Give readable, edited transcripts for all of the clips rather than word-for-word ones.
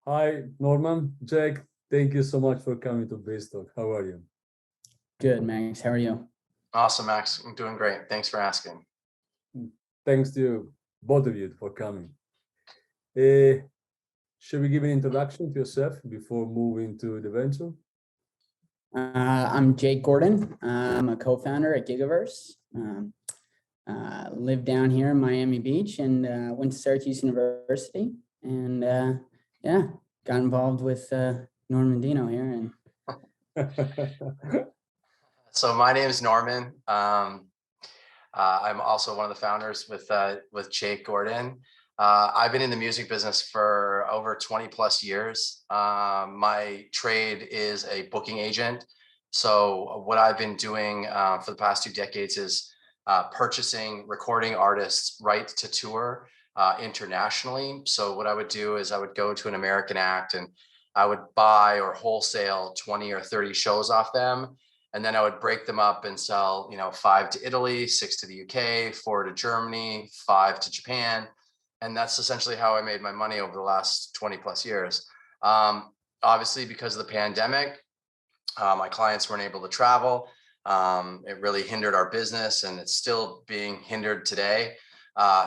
Hi, Norman. Jake, thank you so much for coming to BizTalk. How are you? Good, Max. How are you? Awesome, Max. I'm doing great. Thanks for asking. Thanks to both of you for coming. Should we give an introduction to yourself before moving to the venture? I'm Jake Gordon. I'm a co-founder at Gygaverse. Live down here in Miami Beach and went to Syracuse University. And yeah, got involved with Norman Dino here. So my name is Norman. I'm also one of the founders with Jake Gordon. I've been in the music business for over 20 plus years. My trade is a booking agent. So what I've been doing for the past 2 decades is purchasing recording artists' rights to tour internationally. So what I would do is I would go to an American act and I would buy or wholesale 20 or 30 shows off them. And then I would break them up and sell, 5 to Italy, 6 to the UK, 4 to Germany, 5 to Japan. And that's essentially how I made my money over the last 20 plus years. Obviously, because of the pandemic, my clients weren't able to travel. It really hindered our business, and it's still being hindered today.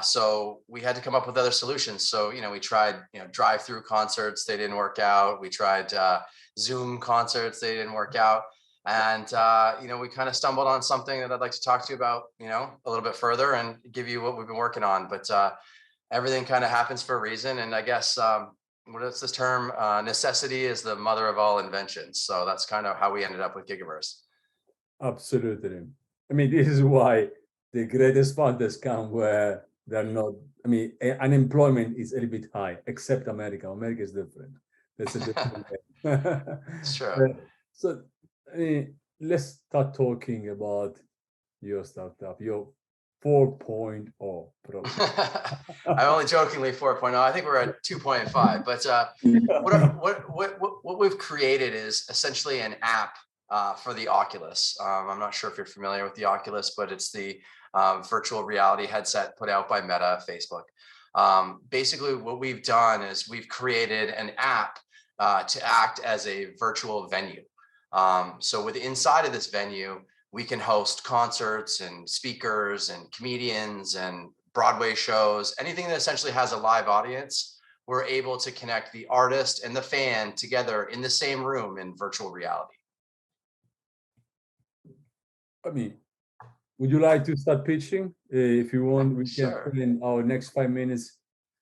So we had to come up with other solutions. So, we tried, drive-through concerts, they didn't work out. We tried Zoom concerts, they didn't work out. And, we kind of stumbled on something that I'd like to talk to you about, a little bit further and give you what we've been working on. But everything kind of happens for a reason. And I guess, what is this term? Necessity is the mother of all inventions. So that's kind of how we ended up with Gygaverse. Absolutely. I mean, this is why the greatest founders come where they're not, unemployment is a little bit high, except America. America is different. That's a different way. It's true. So let's start talking about your startup, your 4.0 product. I'm only jokingly 4.0. I think we're at 2.5. But what we've created is essentially an app for the Oculus. I'm not sure if you're familiar with the Oculus, but it's the virtual reality headset put out by Meta, Facebook. Basically, what we've done is we've created an app to act as a virtual venue. So with inside of this venue, we can host concerts and speakers and comedians and Broadway shows, anything that essentially has a live audience. We're able to connect the artist and the fan together in the same room in virtual reality. Would you like to start pitching? If you want, we can Sure. spend our next 5 minutes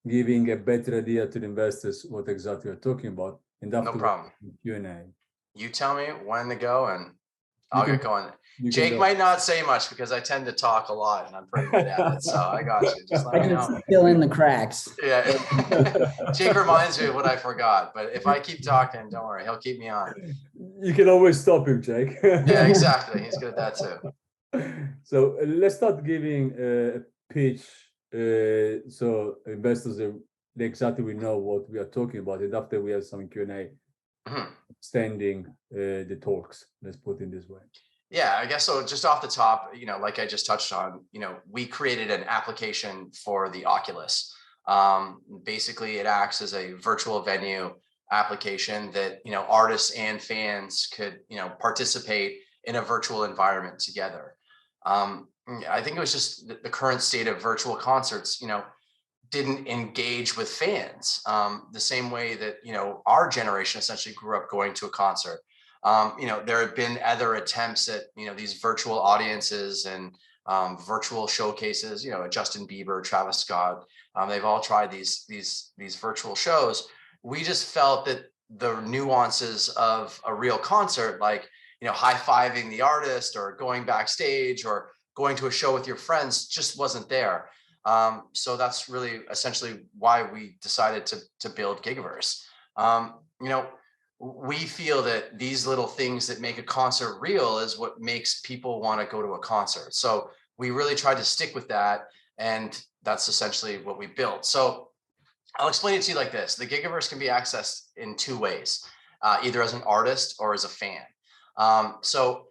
giving a better idea to the investors what exactly we're talking about. And No problem. Q&A. You tell me when to go and I'll get going. Jake go. might not say much because I tend to talk a lot and I'm pretty good at it. So I got you. Just let I me can know. fill in the cracks. Yeah. Jake reminds me of what I forgot. But if I keep talking, don't worry. He'll keep me on. You can always stop him, Jake. Yeah, exactly. He's good at that too. So let's start giving a pitch so investors exactly we know what we are talking about. And after we have some Q&A, extending the talks, let's put it this way. Yeah, I guess so. Just off the top, like I just touched on, we created an application for the Oculus. Basically, it acts as a virtual venue application that, artists and fans could, participate in a virtual environment together. I think it was just the current state of virtual concerts, didn't engage with fans the same way that, our generation essentially grew up going to a concert. There have been other attempts at, these virtual audiences and virtual showcases, Justin Bieber, Travis Scott, they've all tried these virtual shows. We just felt that the nuances of a real concert, like, high-fiving the artist or going backstage or going to a show with your friends just wasn't there. So that's really essentially why we decided to build Gygaverse. We feel that these little things that make a concert real is what makes people want to go to a concert. So we really tried to stick with that. And that's essentially what we built. So I'll explain it to you like this. The Gygaverse can be accessed in 2 ways, either as an artist or as a fan. So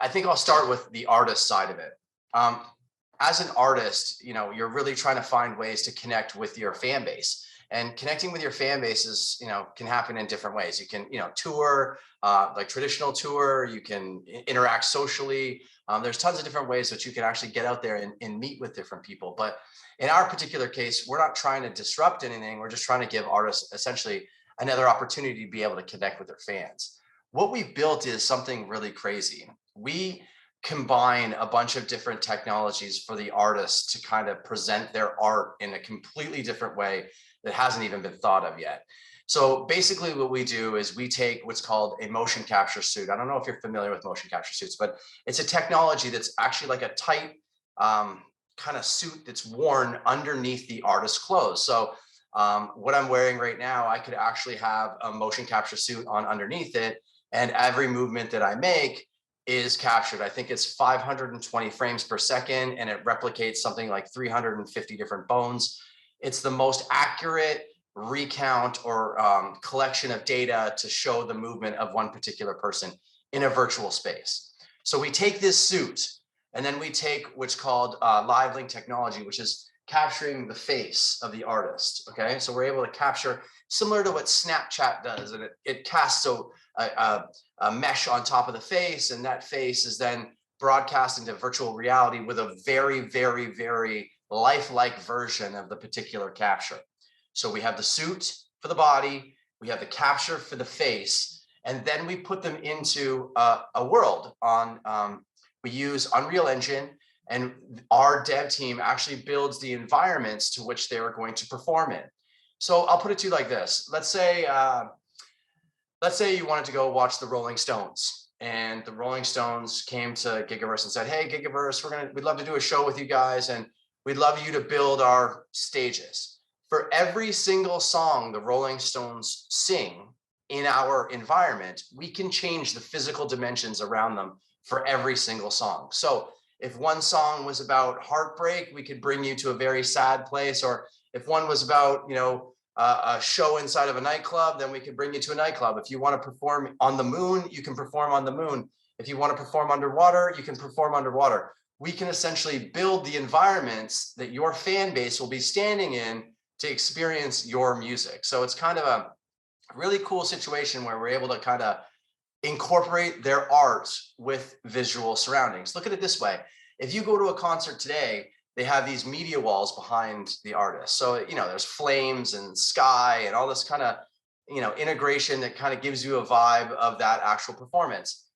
I think I'll start with the artist side of it. As an artist, you're really trying to find ways to connect with your fan base. And connecting with your fan base is, can happen in different ways. You can, tour, like traditional tour, you can interact socially. There's tons of different ways that you can actually get out there and meet with different people. But in our particular case, we're not trying to disrupt anything. We're just trying to give artists essentially another opportunity to be able to connect with their fans. What we've built is something really crazy. We combine a bunch of different technologies for the artists to kind of present their art in a completely different way that hasn't even been thought of yet. So basically what we do is we take what's called a motion capture suit. I don't know if you're familiar with motion capture suits, but it's a technology that's actually like a tight kind of suit that's worn underneath the artist's clothes. So what I'm wearing right now, I could actually have a motion capture suit on underneath it, and every movement that I make is captured. I think it's 520 frames per second, and it replicates something like 350 different bones. It's the most accurate recount or collection of data to show the movement of one particular person in a virtual space. So we take this suit, and then we take what's called live link technology, which is capturing the face of the artist. Okay, so we're able to capture similar to what Snapchat does, and it casts a mesh on top of the face, and that face is then broadcast into virtual reality with a very, very, very lifelike version of the particular capture. So we have the suit for the body, we have the capture for the face, and then we put them into a world on, we use Unreal Engine, and our dev team actually builds the environments to which they are going to perform in. So I'll put it to you like this. Let's say you wanted to go watch the Rolling Stones, and the Rolling Stones came to Gygaverse and said, hey, Gygaverse, we'd love to do a show with you guys, and we'd love you to build our stages. For every single song the Rolling Stones sing in our environment, we can change the physical dimensions around them for every single song. So if one song was about heartbreak, we could bring you to a very sad place. Or if one was about, a show inside of a nightclub, then we could bring you to a nightclub. If you want to perform on the moon, you can perform on the moon. If you want to perform underwater, you can perform underwater. We can essentially build the environments that your fan base will be standing in to experience your music. So it's kind of a really cool situation where we're able to kind of incorporate their art with visual surroundings. Look at it this way. If you go to a concert today, they have these media walls behind the artist. So, there's flames and sky and all this kind of, integration that kind of gives you a vibe of that actual performance.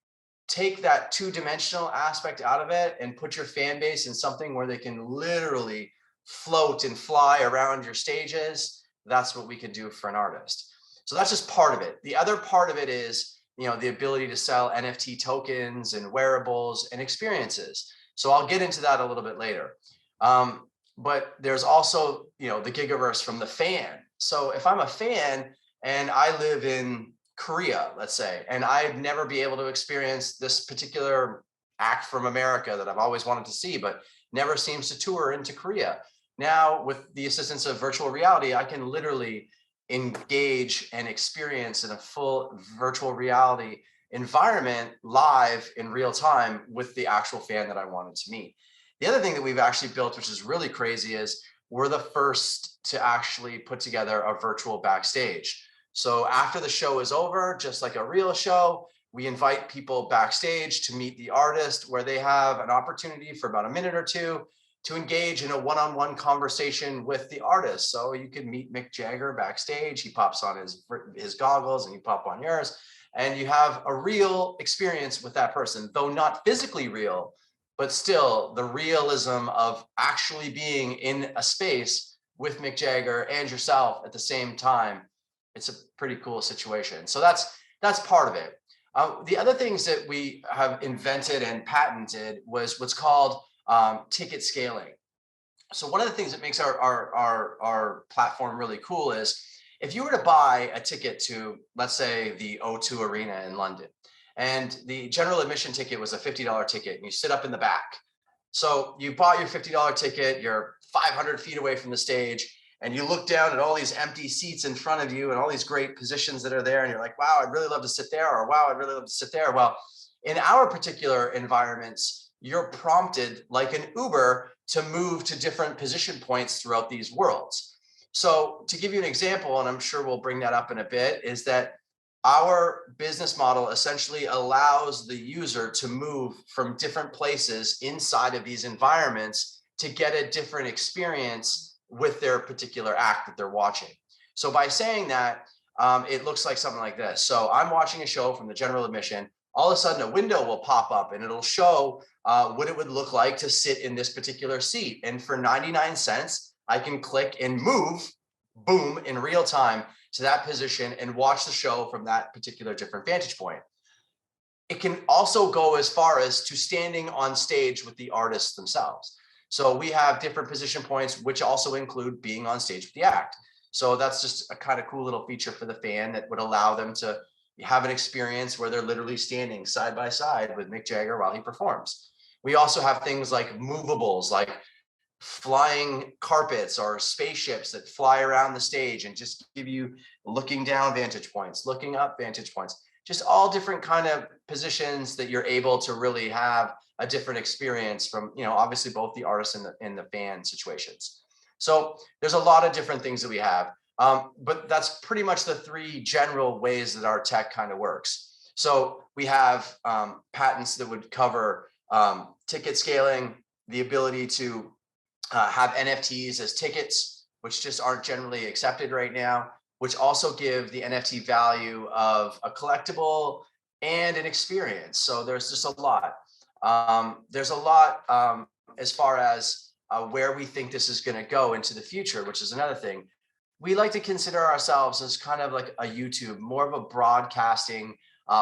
Take that two-dimensional aspect out of it and put your fan base in something where they can literally float and fly around your stages. That's what we could do for an artist. So that's just part of it. The other part of it is, the ability to sell NFT tokens and wearables and experiences. So I'll get into that a little bit later. But there's also, the Gygaverse from the fan. So if I'm a fan and I live in Korea, let's say, and I'd never be able to experience this particular act from America that I've always wanted to see, but never seems to tour into Korea. Now, with the assistance of virtual reality, I can literally engage and experience in a full virtual reality environment live in real time with the actual fan that I wanted to meet. The other thing that we've actually built, which is really crazy, is we're the first to actually put together a virtual backstage. So after the show is over, just like a real show, we invite people backstage to meet the artist, where they have an opportunity for about a minute or two to engage in a one-on-one conversation with the artist. So you can meet Mick Jagger backstage. He pops on his goggles and you pop on yours, and you have a real experience with that person, though not physically real, but still the realism of actually being in a space with Mick Jagger and yourself at the same time. It's a pretty cool situation. So that's part of it. The other things that we have invented and patented was what's called ticket scaling. So one of the things that makes our platform really cool is if you were to buy a ticket to, let's say, the O2 Arena in London, and the general admission ticket was a $50 ticket, and you sit up in the back. So you bought your $50 ticket, you're 500 feet away from the stage, and you look down at all these empty seats in front of you and all these great positions that are there, and you're like, wow, I'd really love to sit there, or wow, I'd really love to sit there. Well, in our particular environments, you're prompted like an Uber to move to different position points throughout these worlds. So to give you an example, and I'm sure we'll bring that up in a bit, is that our business model essentially allows the user to move from different places inside of these environments to get a different experience with their particular act that they're watching. So by saying that, it looks like something like this. So I'm watching a show from the general admission. All of a sudden, a window will pop up and it'll show what it would look like to sit in this particular seat. And for 99 cents, I can click and move, boom, in real time to that position and watch the show from that particular different vantage point. It can also go as far as to standing on stage with the artists themselves. So we have different position points, which also include being on stage with the act. So that's just a kind of cool little feature for the fan that would allow them to have an experience where they're literally standing side by side with Mick Jagger while he performs. We also have things like movables, like flying carpets or spaceships that fly around the stage and just give you looking down vantage points, looking up vantage points, just all different kind of positions that you're able to really have a different experience from, obviously both the artist and the fan situations. So there's a lot of different things that we have, but that's pretty much the three general ways that our tech kind of works. So we have patents that would cover ticket scaling, the ability to have NFTs as tickets, which just aren't generally accepted right now, which also give the NFT value of a collectible and an experience. So there's just a lot. There's a lot as far as where we think this is going to go into the future, which is another thing. We like to consider ourselves as kind of like a YouTube, more of a broadcasting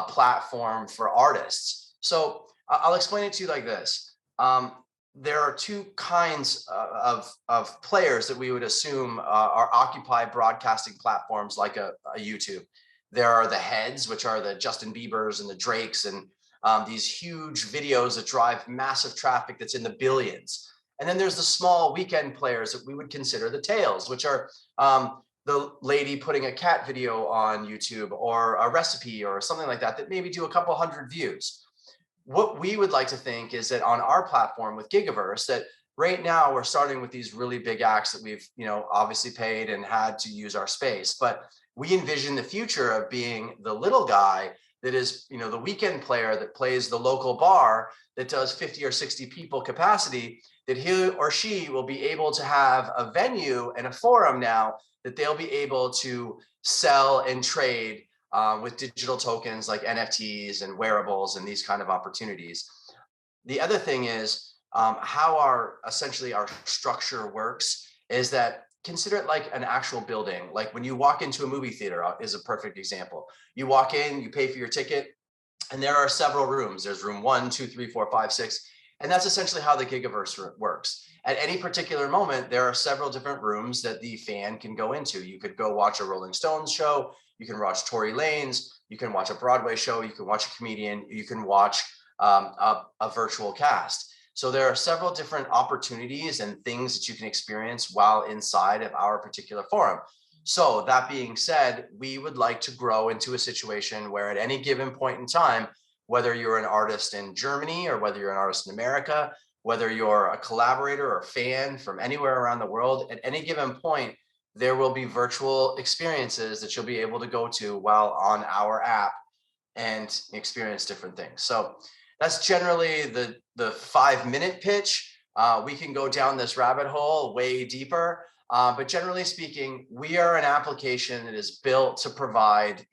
platform for artists. So I'll explain it to you like this. There are two kinds of players that we would assume are occupy broadcasting platforms like a YouTube. There are the heads, which are the Justin Biebers and the Drakes and these huge videos that drive massive traffic that's in the billions. And then there's the small weekend players that we would consider the tails, which are the lady putting a cat video on YouTube or a recipe or something like that maybe do a couple hundred views. What we would like to think is that on our platform with Gygaverse, that right now we're starting with these really big acts that we've, obviously paid and had to use our space, but we envision the future of being the little guy that is, the weekend player that plays the local bar that does 50 or 60 people capacity, that he or she will be able to have a venue and a forum now that they'll be able to sell and trade with digital tokens like NFTs and wearables and these kind of opportunities. The other thing is how essentially our structure works is that consider it like an actual building. Like when you walk into a movie theater is a perfect example. You walk in, you pay for your ticket, and there are several rooms. There's room 1, 2, 3, 4, 5, 6. And that's essentially how the Gygaverse works. At any particular moment, there are several different rooms that the fan can go into. You could go watch a Rolling Stones show. You can watch Tory Lanez. You can watch a Broadway show. You can watch a comedian. You can watch a virtual cast. So there are several different opportunities and things that you can experience while inside of our particular forum. So that being said, we would like to grow into a situation where at any given point in time, whether you're an artist in Germany or whether you're an artist in America, whether you're a collaborator or fan from anywhere around the world, at any given point, there will be virtual experiences that you'll be able to go to while on our app and experience different things. So that's generally the 5-minute pitch. We can go down this rabbit hole way deeper, but generally speaking, we are an application that is built to provide,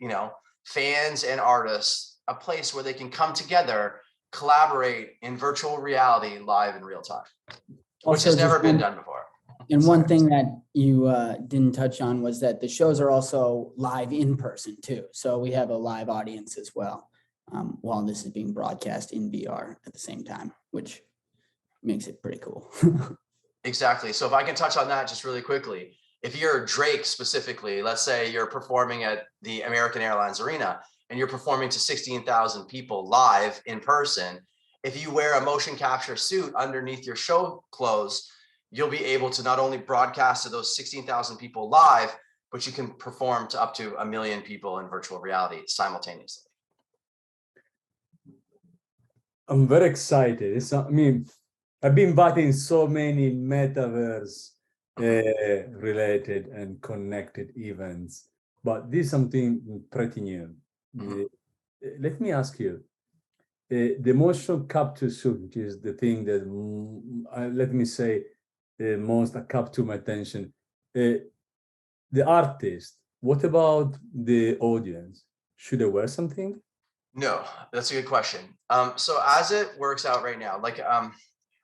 fans and artists a place where they can come together, collaborate in virtual reality live in real time, which has never been done before. And one thing that you didn't touch on was that the shows are also live in person too. So we have a live audience as well while this is being broadcast in VR at the same time, which makes it pretty cool. Exactly. So if I can touch on that just really quickly, if you're Drake specifically, let's say you're performing at the American Airlines Arena and you're performing to 16,000 people live in person, if you wear a motion capture suit underneath your show clothes, you'll be able to not only broadcast to those 16,000 people live, but you can perform to up to 1 million people in virtual reality simultaneously. I'm very excited. I've been invited in so many metaverse related and connected events. But this is something pretty new. Let me ask you, the motion capture suit, which is the thing that, let me say, most captured my attention. The artist, what about the audience? Should they wear something? No, that's a good question. So as it works out right now, like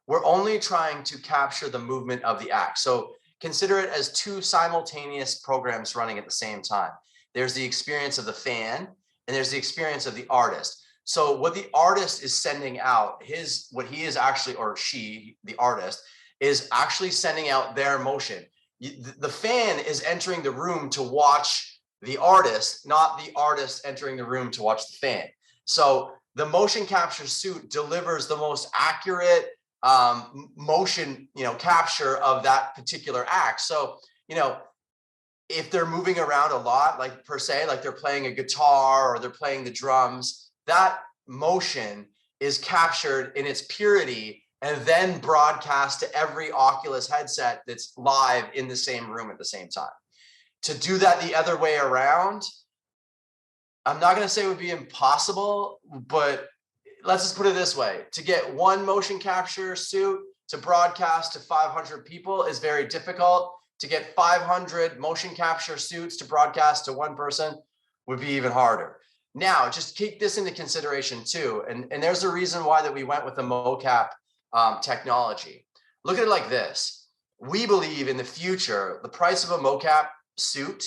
we're only trying to capture the movement of the act. So consider it as two simultaneous programs running at the same time. There's the experience of the fan and there's the experience of the artist. So what the artist is sending out, what he is actually, or she, the artist, is actually sending out their motion. The fan is entering the room to watch the artist, not the artist entering the room to watch the fan. So the motion capture suit delivers the most accurate motion, capture of that particular act. So, if they're moving around a lot, like per se, like they're playing a guitar or they're playing the drums, that motion is captured in its purity and then broadcast to every Oculus headset that's live in the same room at the same time. To do that the other way around, I'm not going to say it would be impossible, but let's just put it this way. To get one motion capture suit to broadcast to 500 people is very difficult. To get 500 motion capture suits to broadcast to one person would be even harder. Now, just keep this into consideration too. And there's a reason why that we went with the mocap technology. Look at it like this. We believe in the future, the price of a mocap suit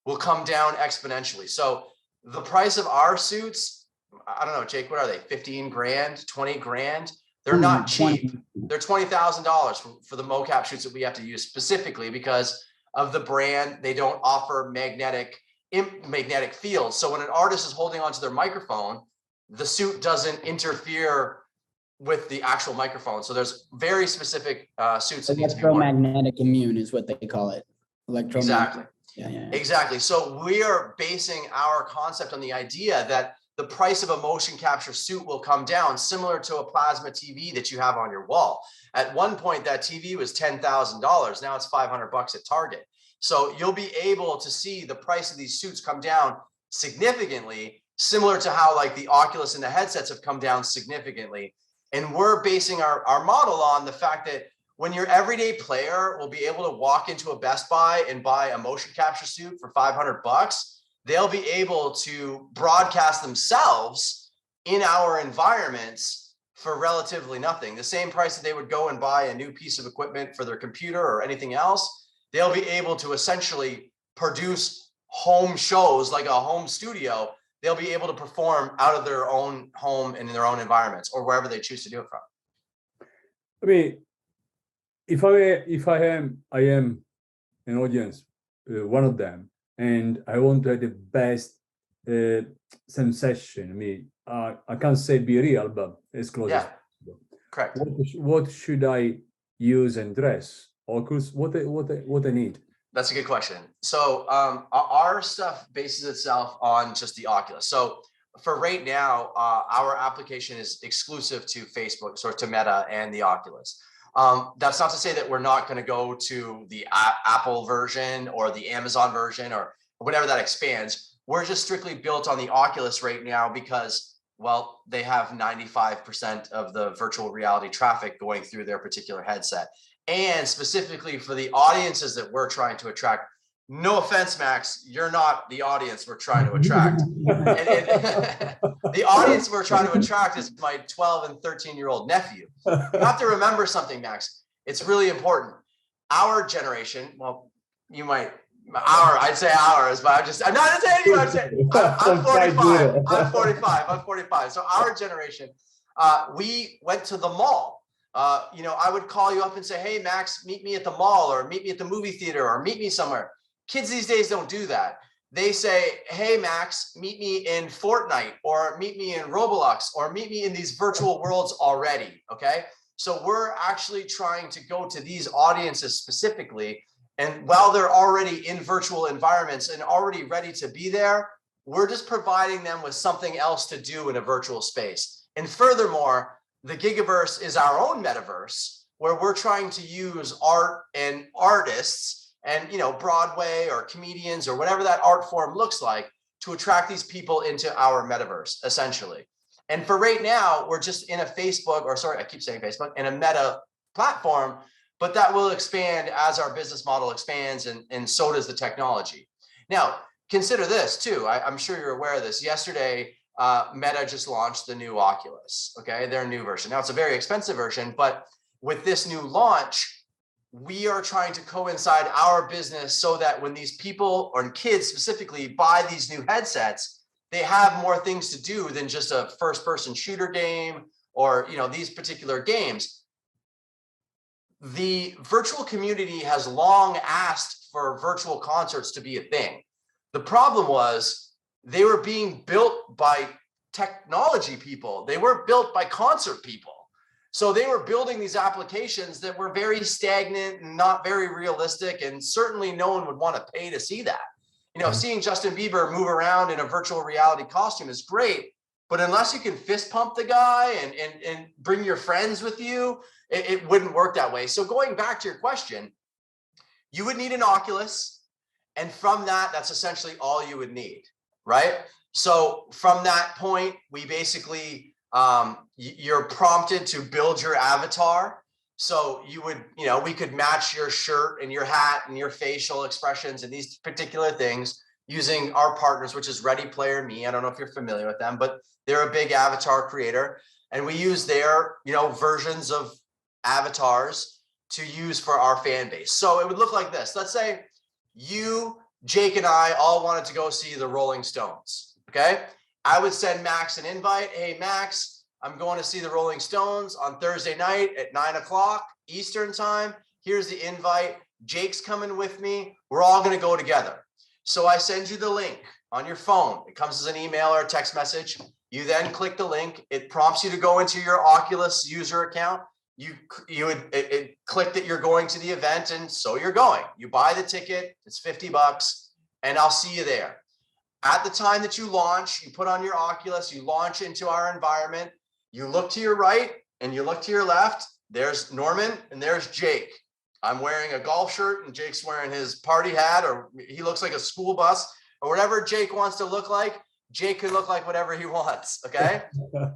will come down exponentially. So the price of our suits, I don't know, Jake, what are they? 15 grand, 20 grand? They're not cheap. They're $20,000 for the mocap shoots that we have to use specifically because of the brand. They don't offer magnetic fields. So when an artist is holding onto their microphone, the suit doesn't interfere with the actual microphone. So there's very specific suits that need to be worn. Electromagnetic immune is what they call it. Exactly. Yeah. Exactly. So we are basing our concept on the idea that the price of a motion capture suit will come down, similar to a plasma TV that you have on your wall. At one point, that TV was $10,000. Now it's $500 at Target. So you'll be able to see the price of these suits come down significantly, similar to how like the Oculus and the headsets have come down significantly. And we're basing our model on the fact that when your everyday player will be able to walk into a Best Buy and buy a motion capture suit for $500, they'll be able to broadcast themselves in our environments for relatively nothing. The same price that they would go and buy a new piece of equipment for their computer or anything else, they'll be able to essentially produce home shows like a home studio. They'll be able to perform out of their own home and in their own environments or wherever they choose to do it from. I mean, if I am an audience, one of them, and I want to have the best sensation. I mean, I can't say be real, but as close as possible. Correct. What should I use and dress? Or what I need? That's a good question. So our stuff bases itself on just the Oculus. So for right now, our application is exclusive to Facebook, so to Meta and the Oculus. That's not to say that we're not going to go to the Apple version or the Amazon version or whatever that expands. We're just strictly built on the Oculus right now because, well, they have 95% of the virtual reality traffic going through their particular headset. And specifically for the audiences that we're trying to attract, no offense, Max, you're not the audience we're trying to attract. The audience we're trying to attract is my 12 and 13-year-old nephew. You have to remember something, Max. It's really important. Our generation, well, you might, I'd say ours, but I'm not saying you, I'm 45. I'm 45. So our generation, we went to the mall. I would call you up and say, hey, Max, meet me at the mall or meet me at the movie theater or meet me somewhere. Kids these days don't do that. They say, hey, Max, meet me in Fortnite or meet me in Roblox or meet me in these virtual worlds already. Okay. So we're actually trying to go to these audiences specifically. And while they're already in virtual environments and already ready to be there, we're just providing them with something else to do in a virtual space. And furthermore, the Gygaverse is our own metaverse where we're trying to use art and artists and, you know, Broadway or comedians or whatever that art form looks like to attract these people into our metaverse, essentially. And for right now, we're just in a Facebook, or sorry, I keep saying Facebook, in a meta platform, but that will expand as our business model expands, and so does the technology. Now, consider this too. I'm sure you're aware of this. Yesterday, Meta just launched the new Oculus, okay? Their new version. Now, it's a very expensive version, but with this new launch, we are trying to coincide our business so that when these people, or kids specifically, buy these new headsets, they have more things to do than just a first-person shooter game or, you know, these particular games. The virtual community has long asked for virtual concerts to be a thing. The problem was they were being built by technology people. They weren't built by concert people. So they were building these applications that were very stagnant and not very realistic, and certainly no one would want to pay to see that. You know, seeing Justin Bieber move around in a virtual reality costume is great, but unless you can fist pump the guy and bring your friends with you, it wouldn't work that way. So going back to your question, you would need an Oculus, and from that, that's essentially all you would need, right? So from that point, we basically, you're prompted to build your avatar. So you would, you know, we could match your shirt and your hat and your facial expressions and these particular things using our partners, which is Ready Player Me. I don't know if you're familiar with them, but they're a big avatar creator. And we use their, you know, versions of avatars to use for our fan base. So it would look like this. Let's say you, Jake, and I all wanted to go see the Rolling Stones, okay? I would send Max an invite. Hey, Max, I'm going to see the Rolling Stones on Thursday night at 9 o'clock Eastern time. Here's the invite. Jake's coming with me. We're all going to go together. So I send you the link on your phone. It comes as an email or a text message. You then click the link. It prompts you to go into your Oculus user account. You would click that you're going to the event, and so you're going. You buy the ticket. It's $50, and I'll see you there. At the time that you launch, you put on your Oculus, you launch into our environment, you look to your right and you look to your left, there's Norman and there's Jake. I'm wearing a golf shirt and Jake's wearing his party hat, or he looks like a school bus, or whatever Jake wants to look like. Jake can look like whatever he wants, okay?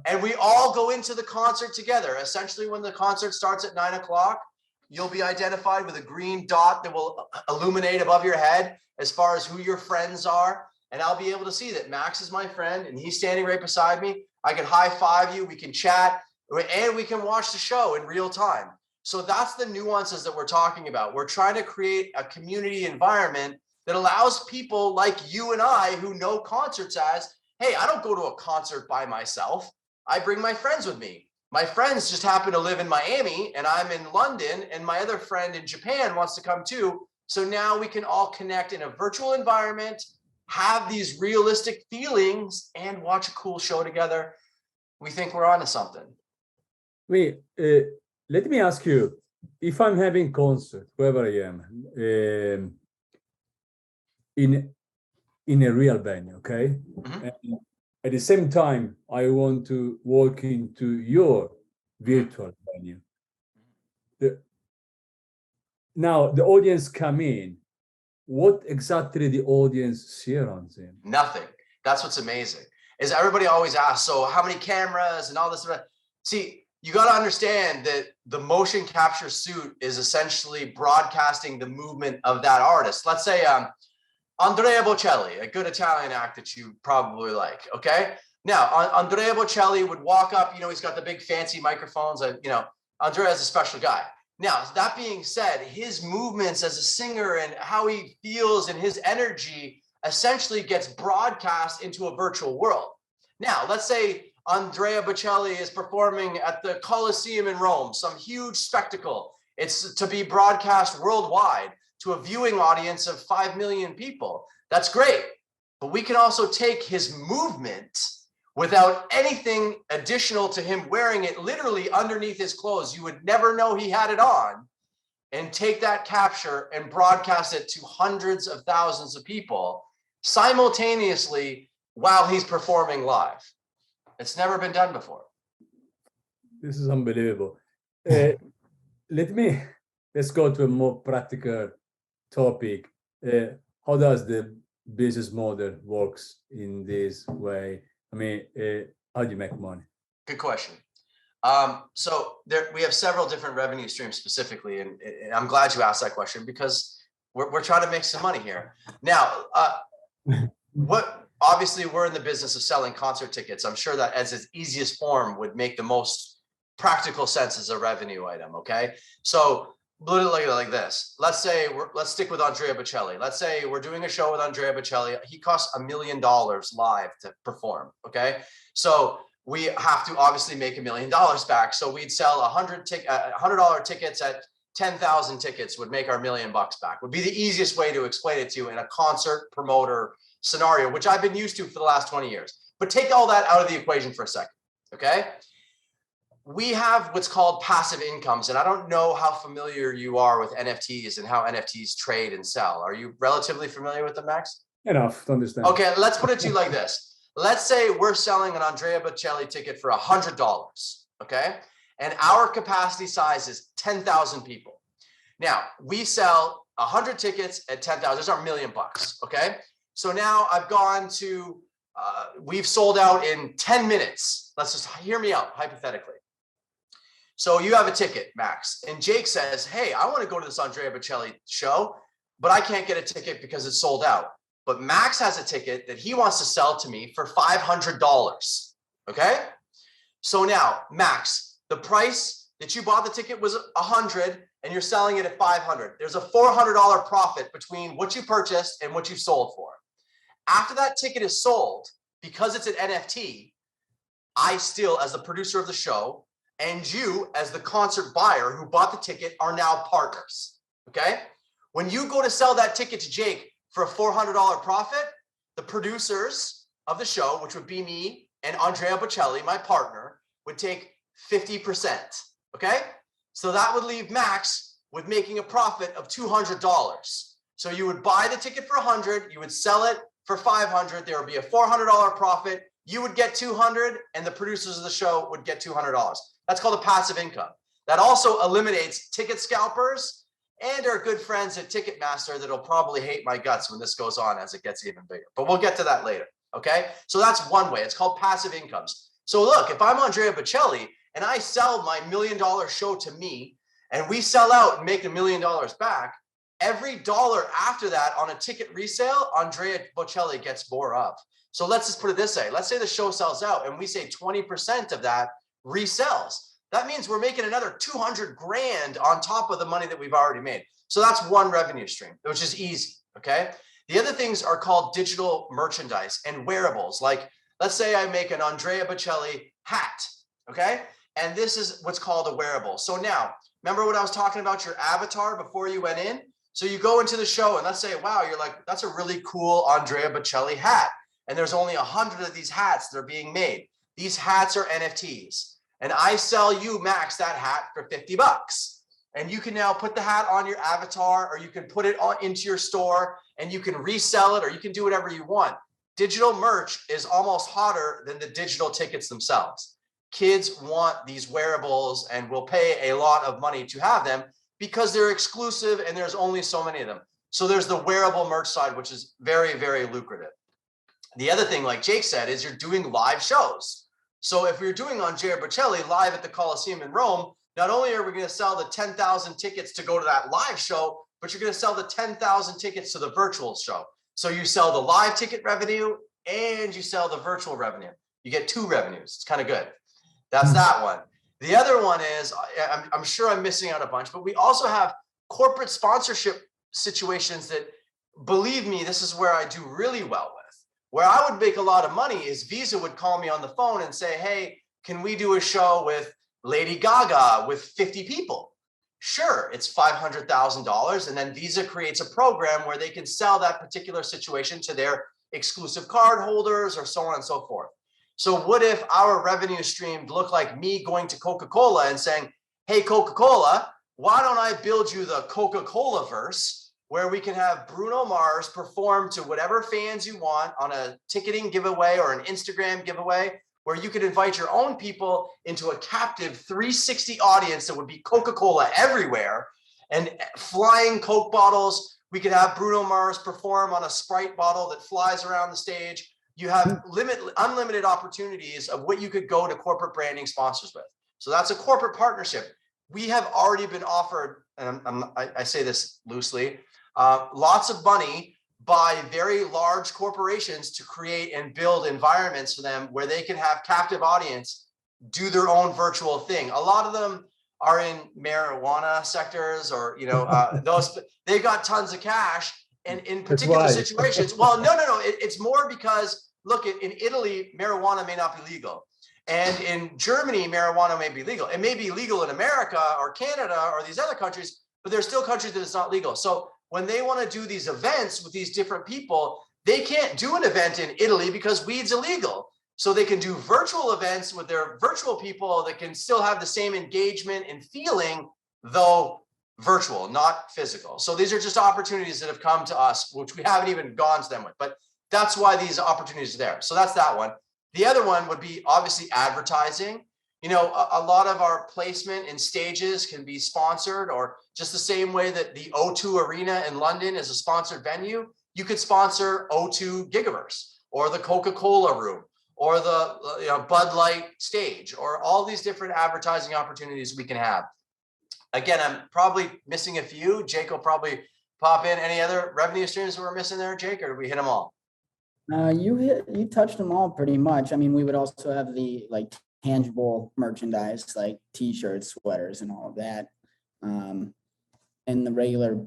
And we all go into the concert together. Essentially, when the concert starts at 9 o'clock, you'll be identified with a green dot that will illuminate above your head as far as who your friends are. And I'll be able to see that Max is my friend and he's standing right beside me. I can high five you, we can chat, and we can watch the show in real time. So that's the nuances that we're talking about. We're trying to create a community environment that allows people like you and I who know concerts as, hey, I don't go to a concert by myself. I bring my friends with me. My friends just happen to live in Miami and I'm in London, and my other friend in Japan wants to come too. So now we can all connect in a virtual environment, have these realistic feelings, and watch a cool show together. We think we're onto something. Let me ask you, if I'm having concert, wherever I am, in a real venue, okay? Mm-hmm. And at the same time, I want to walk into your virtual venue. Now the audience come in. What exactly the audience surrounds in? Nothing. That's what's amazing. Is everybody always asks, so how many cameras and all this stuff? See, you got to understand that the motion capture suit is essentially broadcasting the movement of that artist. Let's say Andrea Bocelli, a good Italian act that you probably like, okay? Now, Andrea Bocelli would walk up, you know, he's got the big fancy microphones, and, you know, Andrea is a special guy. Now, that being said, his movements as a singer and how he feels and his energy essentially gets broadcast into a virtual world. Now, let's say Andrea Bocelli is performing at the Colosseum in Rome, some huge spectacle. It's to be broadcast worldwide to a viewing audience of 5 million people. That's great. But we can also take his movement without anything additional to him wearing it literally underneath his clothes. You would never know he had it on, and take that capture and broadcast it to hundreds of thousands of people simultaneously while he's performing live. It's never been done before. This is unbelievable. let's go to a more practical topic. How does the business model works in this way? I mean, how do you make money? Good question. So we have several different revenue streams specifically, and I'm glad you asked that question because we're trying to make some money here. Now, obviously we're in the business of selling concert tickets. I'm sure that as its easiest form would make the most practical sense as a revenue item. Okay, so like this. Let's let's stick with Andrea Bocelli. Let's say we're doing a show with Andrea Bocelli. He costs $1 million live to perform. Okay, so we have to obviously make $1 million back. So we'd sell $100 tickets at 10,000 tickets would make our $1 million back. Would be the easiest way to explain it to you in a concert promoter scenario, which I've been used to for the last 20 years. But take all that out of the equation for a second. Okay. We have what's called passive incomes. And I don't know how familiar you are with NFTs and how NFTs trade and sell. Are you relatively familiar with them, Max? Enough to understand. Okay, let's put it to you like this. Let's say we're selling an Andrea Bocelli ticket for $100, okay? And our capacity size is 10,000 people. Now, we sell 100 tickets at 10,000. There's our $1 million, okay? So now I've gone to, we've sold out in 10 minutes. Let's just hear me out, hypothetically. So you have a ticket, Max, and Jake says, hey, I want to go to this Andrea Bocelli show, but I can't get a ticket because it's sold out. But Max has a ticket that he wants to sell to me for $500, okay? So now, Max, the price that you bought the ticket was $100 and you're selling it at $500. There's a $400 profit between what you purchased and what you sold for. After that ticket is sold, because it's an NFT, I still, as the producer of the show, and you, as the concert buyer who bought the ticket, are now partners, okay? When you go to sell that ticket to Jake for a $400 profit, the producers of the show, which would be me and Andrea Bocelli, my partner, would take 50%, okay? So that would leave Max with making a profit of $200. So you would buy the ticket for $100, you would sell it for $500, there would be a $400 profit, you would get $200, and the producers of the show would get $200. That's called a passive income. That also eliminates ticket scalpers and our good friends at Ticketmaster that'll probably hate my guts when this goes on as it gets even bigger. But we'll get to that later, okay? So that's one way. It's called passive incomes. So look, if I'm Andrea Bocelli and I sell my $1 million show to me and we sell out and make $1 million back, every dollar after that on a ticket resale, Andrea Bocelli gets more of. So let's just put it this way. Let's say the show sells out and we say 20% of that resells. That means we're making another 200 grand on top of the money that we've already made. So that's one revenue stream, which is easy, okay? The other things are called digital merchandise and wearables. Like, let's say I make an Andrea Bocelli hat, okay? And this is what's called a wearable. So now, remember what I was talking about, your avatar before you went in? So you go into the show and let's say, wow, you're like, that's a really cool Andrea Bocelli hat. And there's only 100 of these hats that are being made. These hats are NFTs. And I sell you, Max, that hat for $50. And you can now put the hat on your avatar, or you can put it into your store and you can resell it, or you can do whatever you want. Digital merch is almost hotter than the digital tickets themselves. Kids want these wearables and will pay a lot of money to have them because they're exclusive and there's only so many of them. So there's the wearable merch side, which is very, very lucrative. The other thing, like Jake said, is you're doing live shows. So if we're doing Andrea Bocelli live at the Coliseum in Rome, not only are we going to sell the 10,000 tickets to go to that live show, but you're going to sell the 10,000 tickets to the virtual show. So you sell the live ticket revenue and you sell the virtual revenue. You get two revenues. It's kind of good. That's that one. The other one is, I'm sure I'm missing out a bunch, but we also have corporate sponsorship situations that, believe me, this is where I do really well with. Where I would make a lot of money is Visa would call me on the phone and say, hey, can we do a show with Lady Gaga with 50 people? Sure, it's $500,000. And then Visa creates a program where they can sell that particular situation to their exclusive card holders or so on and so forth. So what if our revenue stream looked like me going to Coca-Cola and saying, hey, Coca-Cola, why don't I build you the Coca-Cola verse, where we can have Bruno Mars perform to whatever fans you want on a ticketing giveaway or an Instagram giveaway, where you could invite your own people into a captive 360 audience that would be Coca-Cola everywhere and flying Coke bottles. We could have Bruno Mars perform on a Sprite bottle that flies around the stage. You have unlimited opportunities of what you could go to corporate branding sponsors with. So that's a corporate partnership. We have already been offered, and I say this loosely, lots of money by very large corporations to create and build environments for them where they can have captive audience do their own virtual thing. A lot of them are in marijuana sectors, or those, they've got tons of cash, and in particular situations. Well, no, it's more because look, in Italy, marijuana may not be legal, and in Germany, marijuana may be legal. It may be legal in America or Canada or these other countries, but there's still countries that it's not legal. So when they want to do these events with these different people, they can't do an event in Italy because weed's illegal. So they can do virtual events with their virtual people that can still have the same engagement and feeling, though virtual, not physical. So these are just opportunities that have come to us, which we haven't even gone to them with, but that's why these opportunities are there. So that's that one. The other one would be obviously advertising. A lot of our placement in stages can be sponsored, or just the same way that the O2 Arena in London is a sponsored venue, you could sponsor O2 Gygaverse or the Coca-Cola room or the Bud Light stage, or all these different advertising opportunities we can have. Again, I'm probably missing a few. Jake will probably pop in. Any other revenue streams that we're missing there, Jake, or did we hit them all? You touched them all pretty much. I mean, we would also have the tangible merchandise like t-shirts, sweaters, and all of that, and the regular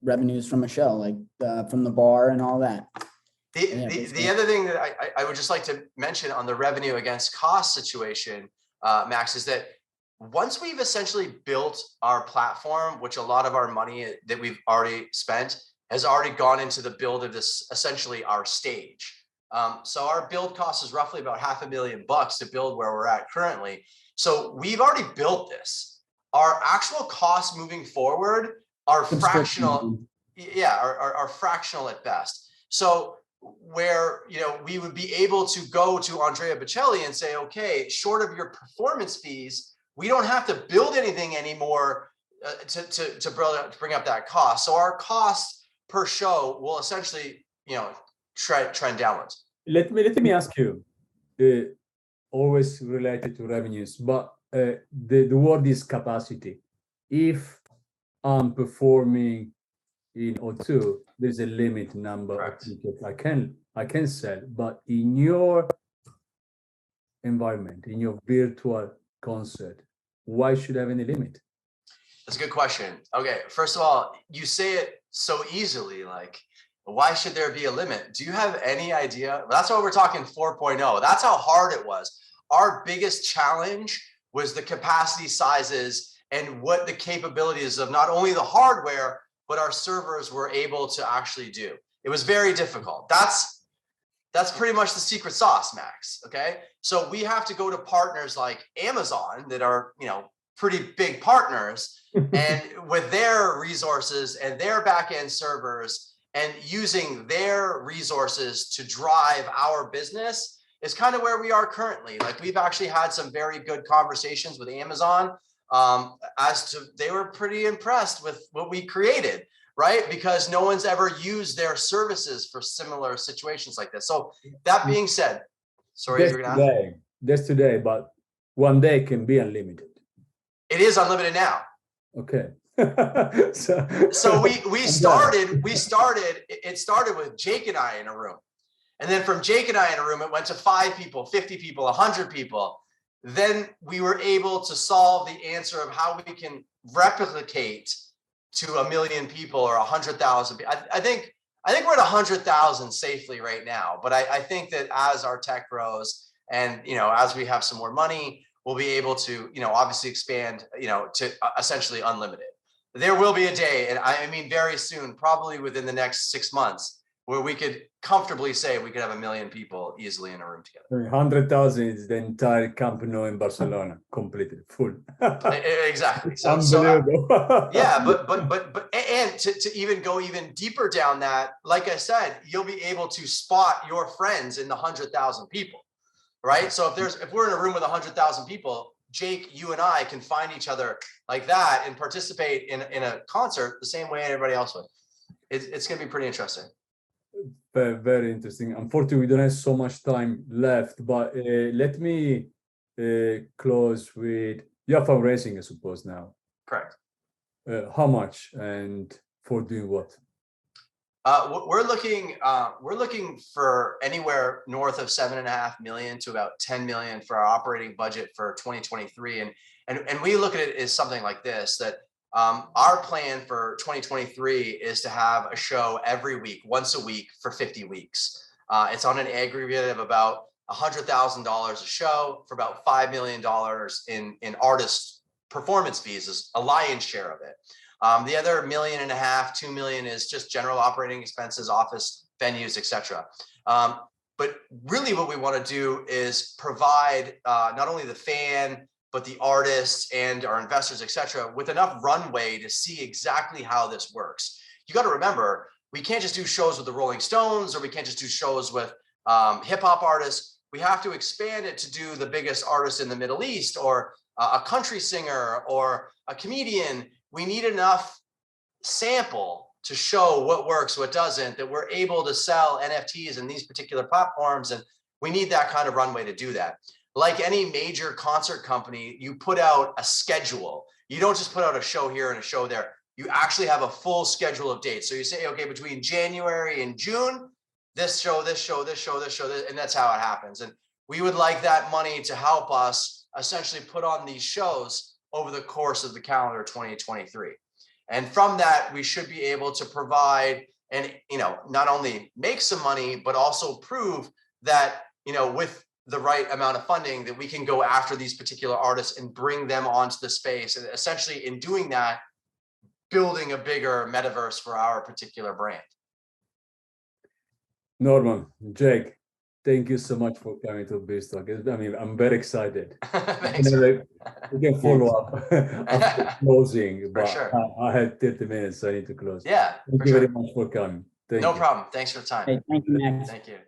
revenues from a show, like from the bar and all that. The other thing that I would just like to mention on the revenue against cost situation, Max, is that once we've essentially built our platform, which a lot of our money that we've already spent has already gone into the build of this, essentially our stage. So our build cost is roughly about $500,000 to build where we're at currently. So we've already built this. Our actual costs moving forward are fractional. Yeah, are fractional at best. So where we would be able to go to Andrea Bocelli and say, okay, short of your performance fees, we don't have to build anything anymore to bring up that cost. So our cost per show will essentially trend downwards. Let me ask you, always related to revenues, but the word is capacity. If I'm performing in O2, there's a limit number of tickets I can sell, but in your environment, in your virtual concert, why should I have any limit? That's a good question. Okay, first of all, you say it so easily, like, why should there be a limit? Do you have any idea? That's why we're talking 4.0. That's how hard it was. Our biggest challenge was the capacity sizes and what the capabilities of not only the hardware, but our servers were able to actually do. It was very difficult. That's pretty much the secret sauce, Max. Okay. So we have to go to partners like Amazon that are, pretty big partners, and with their resources and their back-end servers and using their resources to drive our business is kind of where we are currently. Like, we've actually had some very good conversations with Amazon they were pretty impressed with what we created, right? Because no one's ever used their services for similar situations like this. So that being said, sorry, that's today, but one day can be unlimited. It is unlimited now. Okay. so it started with Jake and I in a room. And then from Jake and I in a room, it went to 5 people, 50 people, 100 people. Then we were able to solve the answer of how we can replicate to 1 million people or 100,000. I think we're at 100,000 safely right now. But I think that as our tech grows and, as we have some more money, we'll be able to, obviously expand, to essentially unlimited. There will be a day, and I mean very soon, probably within the next 6 months, where we could comfortably say we could have 1 million people easily in a room together. 100,000 is the entire Camp Nou in Barcelona, completely full. Exactly. Unbelievable. And to even go even deeper down that, like I said, you'll be able to spot your friends in the 100,000 people. right? So if we're in a room with 100,000 people, Jake, you and I can find each other like that and participate in a concert the same way everybody else would. It's going to be pretty interesting. Very, very interesting. Unfortunately, we don't have so much time left, but let me close with your fundraising, I suppose, now. Correct. How much and for doing what? We're looking for anywhere north of 7.5 million to about 10 million for our operating budget for 2023. And we look at it as something like this, that our plan for 2023 is to have a show every week, once a week for 50 weeks. It's on an aggregate of about $100,000 a show for about $5 million in artist performance fees, is a lion's share of it. The other $1.5 million, $2 million is just general operating expenses, office, venues, etc. But really what we want to do is provide not only the fan, but the artists and our investors, etc., with enough runway to see exactly how this works. You got to remember, we can't just do shows with the Rolling Stones, or we can't just do shows with hip hop artists. We have to expand it to do the biggest artist in the Middle East, or a country singer, or a comedian. We need enough sample to show what works, what doesn't, that we're able to sell NFTs in these particular platforms. And we need that kind of runway to do that. Like any major concert company, you put out a schedule. You don't just put out a show here and a show there. You actually have a full schedule of dates. So you say, okay, between January and June, this show, this show, this show, this show, and that's how it happens. And we would like that money to help us essentially put on these shows over the course of the calendar 2023. And from that, we should be able to provide and, not only make some money, but also prove that, with the right amount of funding, that we can go after these particular artists and bring them onto the space. And essentially in doing that, building a bigger metaverse for our particular brand. Norman, Jake, thank you so much for coming to BizTalk. I mean, I'm very excited. Thanks. We can follow up after closing, but sure. I had 30 minutes, so I need to close. Yeah. Thank you very much for coming. No problem. Thanks for the time. Hey, thank you, Max. Thank you.